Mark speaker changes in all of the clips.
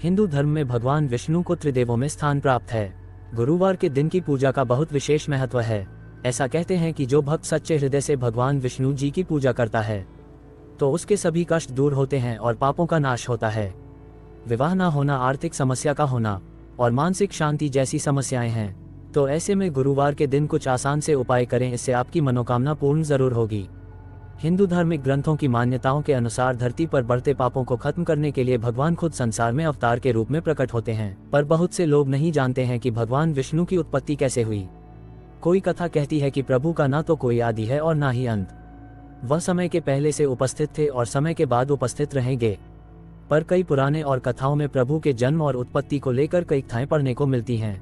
Speaker 1: हिंदू धर्म में भगवान विष्णु को त्रिदेवों में स्थान प्राप्त है। गुरुवार के दिन की पूजा का बहुत विशेष महत्व है। ऐसा कहते हैं कि जो भक्त सच्चे हृदय से भगवान विष्णु जी की पूजा करता है तो उसके सभी कष्ट दूर होते हैं और पापों का नाश होता है। विवाह ना होना, आर्थिक समस्या का होना और मानसिक शांति जैसी समस्याएं हैं, तो ऐसे में गुरुवार के दिन कुछ आसान से उपाय करें, इससे आपकी मनोकामना पूर्ण जरूर होगी। हिंदू धार्मिक ग्रंथों की मान्यताओं के अनुसार धरती पर बढ़ते पापों को खत्म करने के लिए भगवान खुद संसार में अवतार के रूप में प्रकट होते हैं। पर बहुत से लोग नहीं जानते हैं कि भगवान विष्णु की उत्पत्ति कैसे हुई। कोई कथा कहती है कि प्रभु का ना तो कोई आदि है और ना ही अंत। वह समय के पहले से उपस्थित थे और समय के बाद उपस्थित रहेंगे। पर कई पुराने और कथाओं में प्रभु के जन्म और उत्पत्ति को लेकर कई कथाएं पढ़ने को मिलती हैं।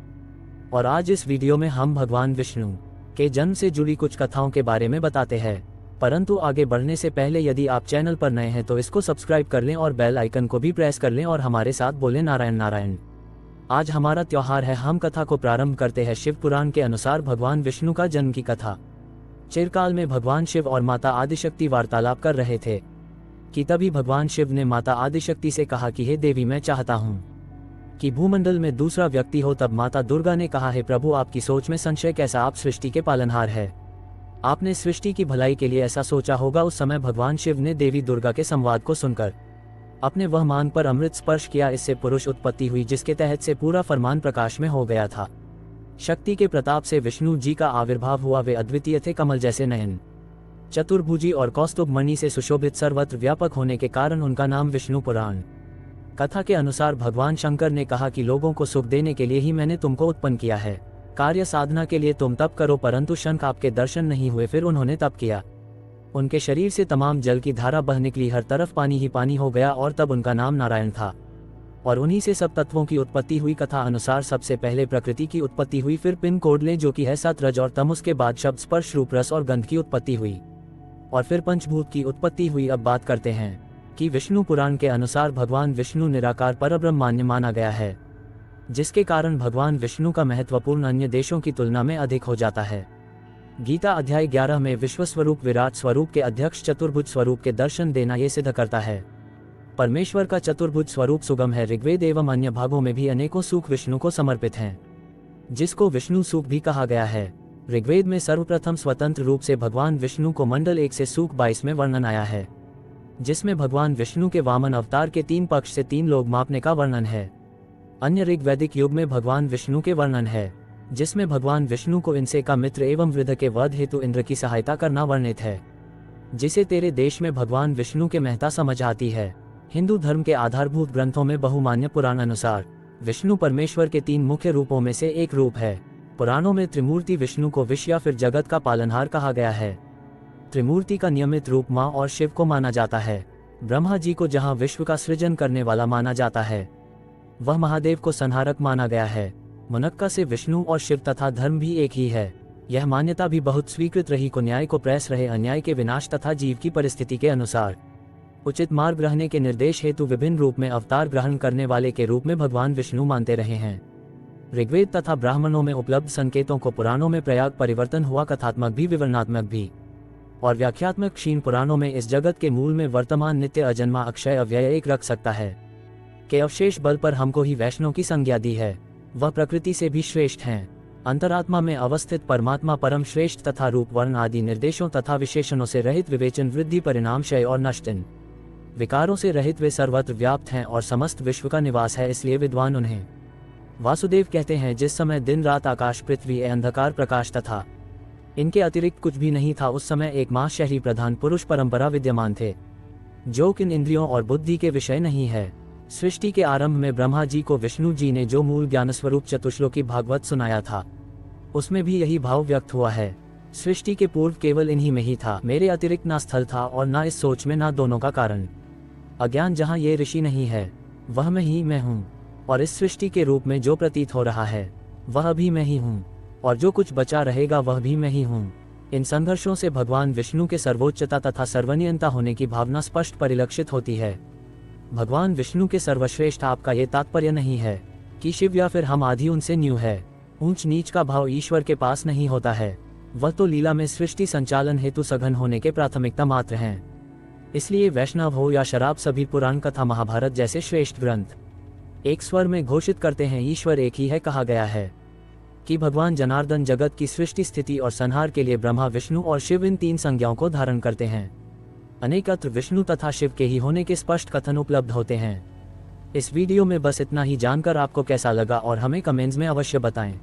Speaker 1: और आज इस वीडियो में हम भगवान विष्णु के जन्म से जुड़ी कुछ कथाओं के बारे में बताते हैं। परंतु आगे बढ़ने से पहले यदि आप चैनल पर नए हैं तो इसको सब्सक्राइब कर लें और बेल आइकन को भी प्रेस कर लें और हमारे साथ बोलें नारायण नारायण। आज हमारा त्योहार है। हम कथा को प्रारंभ करते हैं। शिव पुराण के अनुसार भगवान विष्णु का जन्म की कथा। चिरकाल में भगवान शिव और माता आदिशक्ति वार्तालाप कर रहे थे कि तभी भगवान शिव ने माता आदिशक्ति से कहा कि हे देवी, मैं चाहता हूँ कि भूमंडल में दूसरा व्यक्ति हो। तब माता दुर्गा ने कहा, हे प्रभु, आपकी सोच में संशय कैसा, आप सृष्टि के पालनहार है, आपने सृष्टि की भलाई के लिए ऐसा सोचा होगा। उस समय भगवान शिव ने देवी दुर्गा के संवाद को सुनकर अपने वह मान पर अमृत स्पर्श किया। इससे पुरुष उत्पत्ति हुई, जिसके तहत से पूरा फरमान प्रकाश में हो गया था। शक्ति के प्रताप से विष्णु जी का आविर्भाव हुआ। वे अद्वितीय थे, कमल जैसे नयन, चतुर्भुजी और कौस्तुभ मणि से सुशोभित, सर्वत्र व्यापक होने के कारण उनका नाम विष्णु पुराण। कथा के अनुसार भगवान शंकर ने कहा कि लोगों को सुख देने के लिए ही मैंने तुमको उत्पन्न किया है, कार्य साधना के लिए तुम तप करो। परंतु शंख आपके दर्शन नहीं हुए। फिर उन्होंने तप किया, उनके शरीर से तमाम जल की धारा बह निकली, हर तरफ पानी ही पानी हो गया और तब उनका नाम नारायण था। और उन्हीं से सब तत्वों की उत्पत्ति हुई। कथा अनुसार सबसे पहले प्रकृति की उत्पत्ति हुई, फिर पिन कोड ले जो कि है सत, रज और तम। उसके बाद शब्द, स्पर्श, रूप, रस और गंध की उत्पत्ति हुई और फिर पंचभूत की उत्पत्ति हुई। अब बात करते हैं कि विष्णु पुराण के अनुसार भगवान विष्णु निराकार परब्रह्म मान्य माना गया है, जिसके कारण भगवान विष्णु का महत्वपूर्ण अन्य देशों की तुलना में अधिक हो जाता है। गीता अध्याय 11 में विश्व स्वरूप विराट स्वरूप के अध्यक्ष चतुर्भुज स्वरूप के दर्शन देना ये सिद्ध करता है। परमेश्वर का चतुर्भुज स्वरूप सुगम है। ऋग्वेद एवं अन्य भागों में भी अनेकों सूक्त विष्णु को समर्पित हैं, जिसको विष्णु सूक्त भी कहा गया है। ऋग्वेद में सर्वप्रथम स्वतंत्र रूप से भगवान विष्णु को मंडल 1 से सूक्त 22 में वर्णन आया है, जिसमें भगवान विष्णु के वामन अवतार के 3 पक्ष से 3 लोग मापने का वर्णन है। अन्य ऋग्वैदिक युग में भगवान विष्णु के वर्णन है, जिसमें भगवान विष्णु को इनसे का मित्र एवं वृद्ध के वध हेतु इंद्र की सहायता करना वर्णित है, जिसे तेरे देश में भगवान विष्णु के महत्ता समझ आती है। हिंदू धर्म के आधारभूत ग्रंथों में बहुमान्य पुराण अनुसार विष्णु परमेश्वर के 3 मुख्य रूपों में से एक रूप है। पुराणों में त्रिमूर्ति विष्णु को विश्व या फिर जगत का पालनहार कहा गया है। त्रिमूर्ति का नियमित रूप माँ और शिव को माना जाता है। ब्रह्मा जी को जहाँ विश्व का सृजन करने वाला माना जाता है, वह महादेव को संहारक माना गया है। मुनक्का से विष्णु और शिव तथा धर्म भी एक ही है। यह मान्यता भी बहुत स्वीकृत रही को न्याय को प्रेस रहे, अन्याय के विनाश तथा जीव की परिस्थिति के अनुसार उचित मार्ग रहने के निर्देश हेतु विभिन्न रूप में अवतार ग्रहण करने वाले के रूप में भगवान विष्णु मानते रहे हैं। ऋग्वेद तथा ब्राह्मणों में उपलब्ध संकेतों को पुराणों में प्रयाग परिवर्तन हुआ, कथात्मक भी विवरणात्मक भी और व्याख्यात्मक क्षीण पुराणों में इस जगत के मूल में वर्तमान नित्य अजन्मा अक्षय अव्यय एक रख सकता है के अवशेष बल पर हमको ही वैष्णव की संज्ञा दी है। वह प्रकृति से भी श्रेष्ठ हैं। अंतरात्मा में अवस्थित परमात्मा परम श्रेष्ठ तथा रूप, वर्ण आदि निर्देशों तथा विशेषणों से रहित, विवेचन, वृद्धि, परिणाम, क्षय और नष्ट इन विकारों से रहित वे सर्वत्र व्याप्त हैं और समस्त विश्व का निवास है। इसलिए विद्वान उन्हें वासुदेव कहते हैं। जिस समय दिन रात, आकाश, पृथ्वी, अंधकार, प्रकाश तथा इनके अतिरिक्त कुछ भी नहीं था, उस समय एक मां शहरी प्रधान पुरुष परंपरा विद्यमान थे, जो किन इंद्रियों और बुद्धि के विषय नहीं है। सृष्टि के आरंभ में ब्रह्मा जी को विष्णु जी ने जो मूल ज्ञान स्वरूप चतुश्लोकी भागवत सुनाया था, उसमें भी यही भाव व्यक्त हुआ है। सृष्टि के पूर्व केवल इन्हीं में ही था, मेरे अतिरिक्त ना स्थल था और ना इस सोच में, ना दोनों का कारण अज्ञान। जहाँ ये ऋषि नहीं है, वह मैं ही मैं हूँ, और इस सृष्टि के रूप में जो प्रतीत हो रहा है वह भी मैं ही हूँ, और जो कुछ बचा रहेगा वह भी मैं ही हूँ। इन संघर्षों से भगवान विष्णु के सर्वोच्चता तथा सर्वनियंता होने की भावना स्पष्ट परिलक्षित होती है। भगवान विष्णु के सर्वश्रेष्ठ आपका ये तात्पर्य नहीं है कि शिव या फिर हम आदि उनसे न्यू है। ऊंच नीच का भाव ईश्वर के पास नहीं होता है, वह तो लीला में सृष्टि संचालन हेतु सघन होने के प्राथमिकता मात्र हैं। इसलिए वैष्णव हो या शराब, सभी पुराण, कथा, महाभारत जैसे श्रेष्ठ ग्रंथ एक स्वर में घोषित करते हैं, ईश्वर एक ही है। कहा गया है कि भगवान जनार्दन जगत की सृष्टि, स्थिति और संहार के लिए ब्रह्मा, विष्णु और शिव इन 3 संज्ञाओं को धारण करते हैं। अनेकत्र विष्णु तथा शिव के ही होने के स्पष्ट कथन उपलब्ध होते हैं। इस वीडियो में बस इतना ही जानकर आपको कैसा लगा और हमें कमेंट्स में अवश्य बताएं।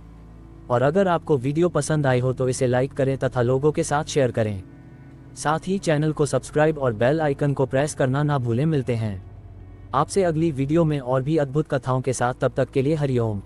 Speaker 1: और अगर आपको वीडियो पसंद आई हो तो इसे लाइक करें तथा लोगों के साथ शेयर करें। साथ ही चैनल को सब्सक्राइब और बेल आइकन को प्रेस करना ना भूलें। मिलते हैं आपसे अगली वीडियो में और भी अद्भुत कथाओं के साथ। तब तक के लिए हरिओम।